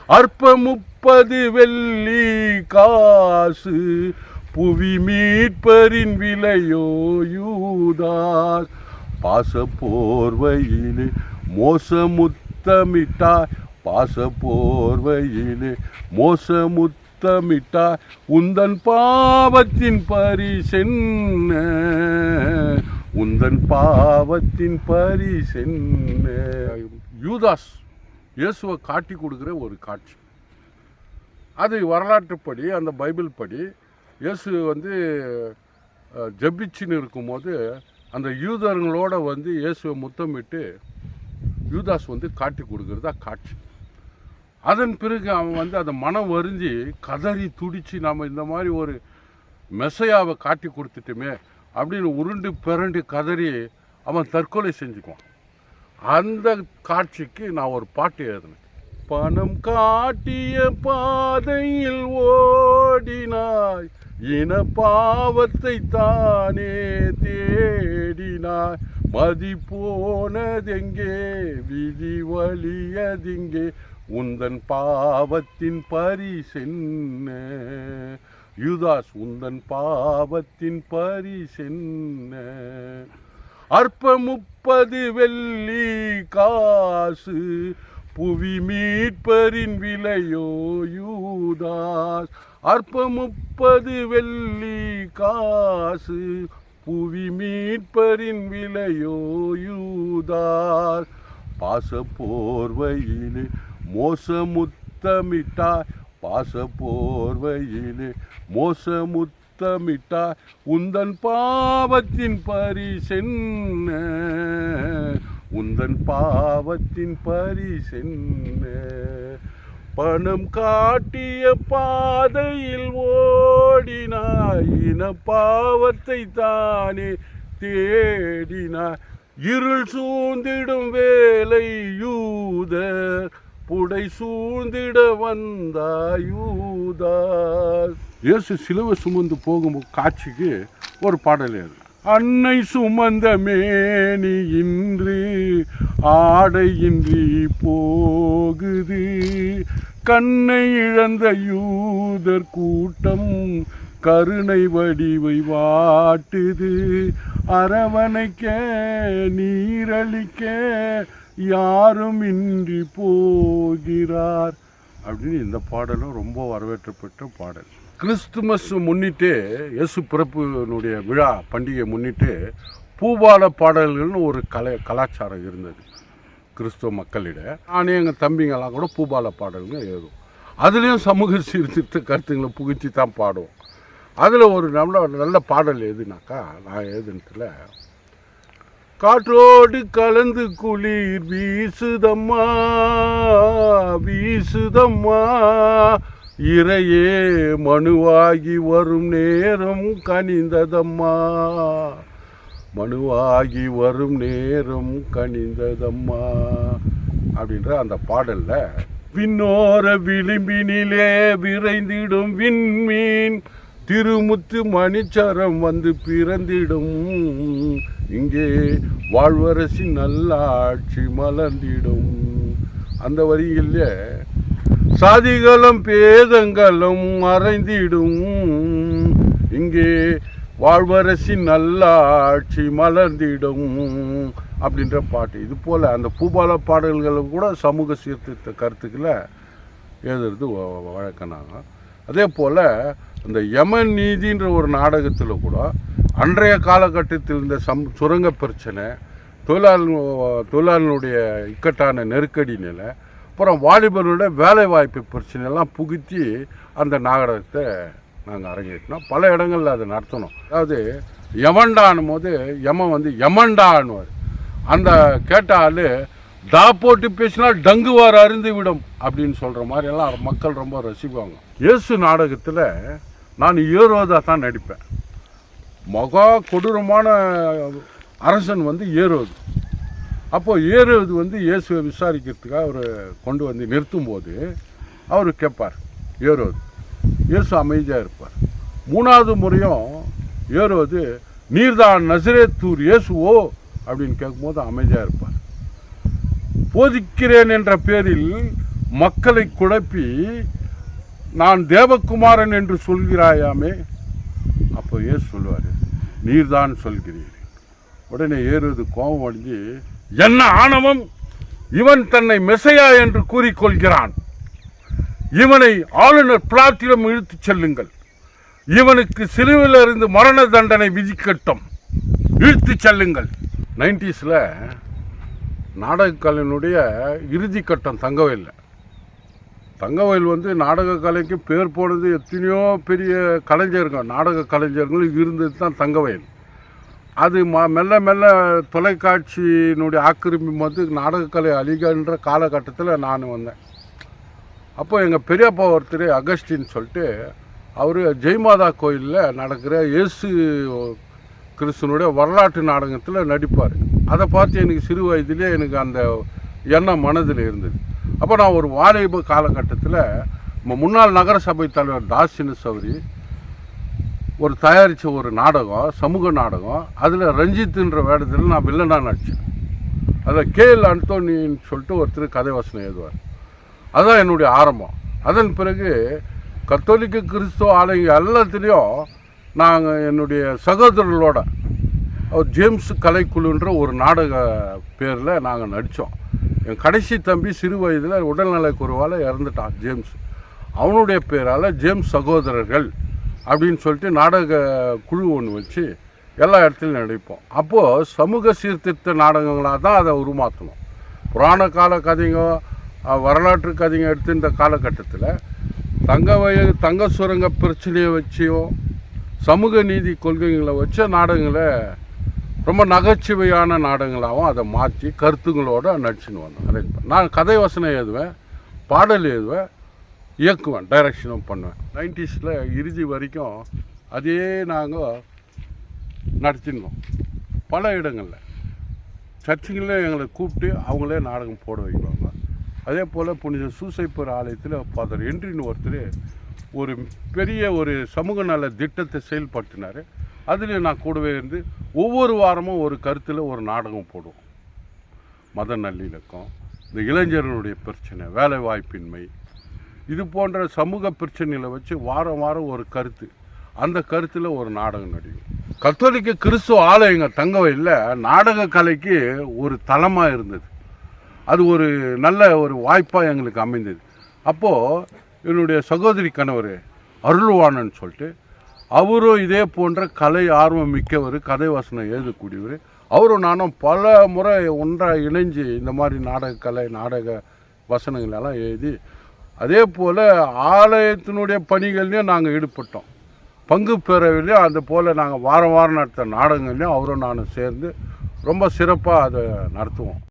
அற்ப 30 வெள்ளி காசு புவி மீட்பரின் விலையோ யூதாஸ். பாச போர்வையிலே மோசமுத்தமிட்டாய், பாச போர்வையிலே மோசமுத்தமிட்டாய், உந்தன் பாவத்தின் பரிசென்ன, உந்தன் பாவத்தின் பரிசென்ன. யூதாஸ் இயேசுவை காட்டி கொடுக்குற ஒரு காட்சி. அது வரலாற்றுப்படி, அந்த பைபிள் படி இயேசு ஜெபிச்சுன்னு இருக்கும்போது அந்த யூதர்களோட இயேசுவை முத்தமிட்டு யூதாஸ் காட்டி கொடுக்குறதா காட்சி. அதன் பிறகு அவன் அந்த மனம் வருந்தி கதறி துடிச்சு, நாம் இந்த மாதிரி ஒரு மெசையாவை காட்டி கொடுத்துட்டுமே அப்படின்னு உருண்டு பிறண்டு கதறி அவன் தற்கொலை செஞ்சுக்குவான். அந்த காட்சிக்கு நான் ஒரு பாட்டு எழுதினேன். பணம் காட்டிய பாதையில் ஓடினாய், இன பாவத்தை தானே தேடினாய், மதி போனதெங்கே விதி வலியதெங்கே, உந்தன் பாவத்தின் பரிசென்ன. யூதாஸ், உந்தன் பாவத்தின் பரிசென்ன. அற்ப 30 வெள்ளி காசு புவி மீட்பரின் விலையோ யூதாஸ். அற்ப 30 வெள்ளி காசு புவி மீட்பரின் விலையோ யூதாஸ். பாச போர்வையிலே மோசமுத்தமிட்டாய், பாச போர்வையிலே மோசமுத்தமிட்டாய், உந்தன் பாவத்தின் பரிசென்ன, உந்தன் பாவத்தின் பரிசென்ன. பணம் காட்டிய பாதையில் ஓடினாய், இன பாவத்தை தானே தேடினாய், இருள் சூழ்ந்திடும் வேலை யூதர் புடை சூழ்ந்திட வந்தாய் யூதாஸ். இயேசு சிலுவை சுமந்து போகும் காட்சிக்கு ஒரு பாடல் அது. அன்னை சுமந்த மேனி இன்று ஆடையின்றி போகுது, கண்ணை இழந்த யூதர் கூட்டம் கருணை வடிவை வாட்டுது, அரவணைக்க நீரழிக்க யாரும் இன்றி போகிறார் அப்படின்னு இந்த பாடலும் ரொம்ப வரவேற்றப்பட்ட பாடல். கிறிஸ்துமஸ் முன்னிட்டு, இயேசு பிறப்பினுடைய விழா பண்டிகை முன்னிட்டு பூபால பாடல்கள்னு ஒரு கலாச்சாரம் இருந்தது கிறிஸ்துவ மக்களிட. நானே எங்கள் தம்பிங்கெல்லாம் கூட பூபால பாடல்கள் எழுதும். அதுலேயும் சமூக சீர்திருத்த கருத்துங்களை புகுத்தி தான் பாடுவோம். அதில் ஒரு நல்ல பாடல் எதுனாக்கா, நான் எழுதுனதுல, காற்றோடு கலந்து குளிர் வீசுதம்மா வீசுதம்மா, இறையே மனுவாகி வரும் நேரம் கனிந்ததம்மா, மனுவாகி வரும் நேரம் கனிந்ததம்மா அப்படின்ற அந்த பாடல்ல, விண்ணோர விளிம்பினிலே விரைந்திடும் விண்மீன் திருமுத்து மணிச்சரம் பிறந்திடும், இங்கே வாழ்வரசின் நல்லாட்சி மலர்ந்திடும். அந்த வரியில் சாதிகளும் பேதங்களும் மறைந்திடும், இங்கே வாழ்வரசின் நல்லாட்சி மலர்ந்திடும் அப்படின்ற பாட்டு. இது போல் அந்த பூபால பாடல்களும் கூட சமூக சீர்திருத்த கருத்துக்களை எழுதுறது வழக்கனாங்க. அதே போல் இந்த யமன் நீதின்ற ஒரு நாடகத்தில் கூட அன்றைய காலகட்டத்தில் இந்த சுரங்க பிரச்சனை, தொழிலாளர்களுடைய இக்கட்டான நெருக்கடி நிலை, அப்புறம் வாலிபர்களுடைய வேலை வாய்ப்பு பிரச்சனையெல்லாம் புகுத்தி அந்த நாடகத்தை நாங்கள் அரங்கேற்றினோம். பல இடங்களில் அதை நடத்தணும். அதாவது யமண்டானும் போது யமண்டான்வார், அந்த கேட்டால் தா போட்டு பேசினால் டங்குவார் அருந்து விடும் அப்படின்னு சொல்கிற மாதிரியெல்லாம் மக்கள் ரொம்ப ரசிப்பாங்க. இயேசு நாடகத்தில் நான் ஏரோதா தான் நடிப்பேன். மகா கொடூரமான அரசன் ஏரோது. அப்போது ஏரோது இயேசுவை விசாரிக்கிறதுக்காக அவர் கொண்டு நிறுத்தும்போது அவர் கேட்பார் ஏரோது. இயேசு அமைதியாக இருப்பார். 3வது முறையும் ஏரோது நீர்தான் நசரேத்தூர் இயேசுவோ அப்படின்னு கேட்கும்போது அமைதியாக இருப்பார். போதிக்கிறேன் என்ற பேரில் மக்களை குழப்பி நான் தேவகுமாரன் என்று சொல்கிறாயாமே. அப்போ ஏசு சொல்லுவார், நீர்தான் சொல்கிறீர். உடனே ஏறுவது கோபம் அடைஞ்சு, என்ன ஆணவம், இவன் தன்னை மெசையா என்று கூறிக்கொள்கிறான், இவனை ஆளுநர் பிலாத்திடம் இழுத்துச் செல்லுங்கள், இவனுக்கு சிலுவையில் இருந்து மரண தண்டனை விதிக்கட்டும், இழுத்துச் செல்லுங்கள். 90s நாடகக்கலையினுடைய இறுதி கட்டம் தங்கவயல் நாடக கலைக்கு பேர் போனது எத்தனையோ பெரிய கலைஞர்கள், நாடக கலைஞர்கள் இருந்தது தான் தங்கவயல். அது மெல்ல மெல்ல தொலைக்காட்சியினுடைய ஆக்கிரமிப்பு நாடகக்கலை அழிகின்ற காலகட்டத்தில் நான் வந்தேன். அப்போ எங்கள் பெரியப்பா ஒருத்தர் அகஸ்டின்னு சொல்லிட்டு, அவர் ஜெய்மாதா கோயிலில் நடக்கிற இயேசு கிறிஸ்துவனுடைய வரலாற்று நாடகத்தில் நடிப்பார். அதை பார்த்து எனக்கு சிறு வயதிலே எனக்கு அந்த எண்ணம் மனதில் இருந்தது. அப்போ நான் ஒரு வாலிப காலகட்டத்தில் முன்னாள் நகர சபை தலைவர் தாசின சௌரி ஒரு தயாரித்த ஒரு நாடகம், சமூக நாடகம், அதில் ரஞ்சித்துன்ற வேடத்தில் நான் வில்லனாக நடித்தேன். அதில் கேஎல் அந்தோனின்னு சொல்லிட்டு ஒருத்தர் கதை வசனம் எழுதுவார். அதுதான் என்னுடைய ஆரம்பம். அதன் பிறகு கத்தோலிக்க கிறிஸ்துவ ஆலயங்கள் எல்லாத்துலேயும் நாங்கள் என்னுடைய சகோதரர்களோட ஜேம்ஸ் கலைக்குழுன்ற ஒரு நாடக பேரில் நாங்கள் நடித்தோம். என் கடைசி தம்பி சிறு வயதில் உடல்நலை குறைவால் இறந்துட்டான் ஜேம்ஸ். அவனுடைய பேரால் ஜேம்ஸ் சகோதரர்கள் அப்படின்னு சொல்லிட்டு நாடக குழு ஒன்று வச்சு எல்லா இடத்துலையும் நடிப்போம். அப்போது சமூக சீர்திருத்த நாடகங்களாக தான் அதை உருமாற்றணும். புராண கால கதைங்க, வரலாற்று கதைங்க எடுத்து இந்த காலகட்டத்தில் தங்க சுரங்க பிரச்சனையை வச்சியும் சமூக நீதி கொள்கைகளை வச்ச நாடகங்களை ரொம்ப நகைச்சுவையான நாடகங்களாகவும் அதை மாற்றி கருத்துங்களோடு நடிச்சுன்னு வந்தோம். அரேஞ்ச் நான் கதை வசனம் எழுதுவேன், பாடல் எழுதுவேன், இயக்குவேன், டைரக்ஷனும் பண்ணுவேன். 90s இறுதி வரைக்கும் அதே நாங்கள் நடத்திருந்தோம். பல இடங்களில் சர்ச்சுங்களில் எங்களை கூப்பிட்டு அவங்களே நாடகம் போட வைக்குவாங்க. அதே போல் புனித சூசைப்பர் ஆலயத்தில் ஃபாதர் ஹென்ரின்னு ஒருத்தர் ஒரு பெரிய ஒரு சமூக நல திட்டத்தை செயல்படுத்தினார். அதில் நான் கூடவே இருந்து ஒவ்வொரு வாரமும் ஒரு கருத்தில் ஒரு நாடகம் போடுவோம். மத நல்லிணக்கம், இந்த இளைஞர்களுடைய பிரச்சனை, வேலை வாய்ப்பின்மை, இது போன்ற சமூக பிரச்சனைகளை வச்சு வாரம் வாரம் ஒரு கருத்து, அந்த கருத்தில் ஒரு நாடகம் நடிக்கும். கத்தோலிக்க கிறிஸ்துவ ஆலயங்கள் தங்கவயலில் நாடக கலைக்கு ஒரு தளமாக இருந்தது. அது ஒரு நல்ல ஒரு வாய்ப்பாக எங்களுக்கு அமைந்தது. அப்போது என்னுடைய சகோதரி கணவர் அருள்வாணன்னு சொல்லிட்டு, அவரும் இதே போன்ற கலை ஆர்வம் மிக்கவர், கதை வசனம் எழுதக்கூடியவர். அவரும் நானும் பல முறை ஒன்றாக இணைஞ்சு இந்த மாதிரி நாடக கலை, நாடக வசனங்களெல்லாம் எழுதி அதே போல் ஆலயத்தினுடைய பணிகள்லையும் நாங்கள் ஈடுபட்டோம். பங்கு பெறவில்லையும் அது போல் நாங்கள் வாரம் வாரம் நடத்த நாடகங்கள்லையும் அவரும் நானும் சேர்ந்து ரொம்ப சிறப்பாக அதை நடத்துவோம்.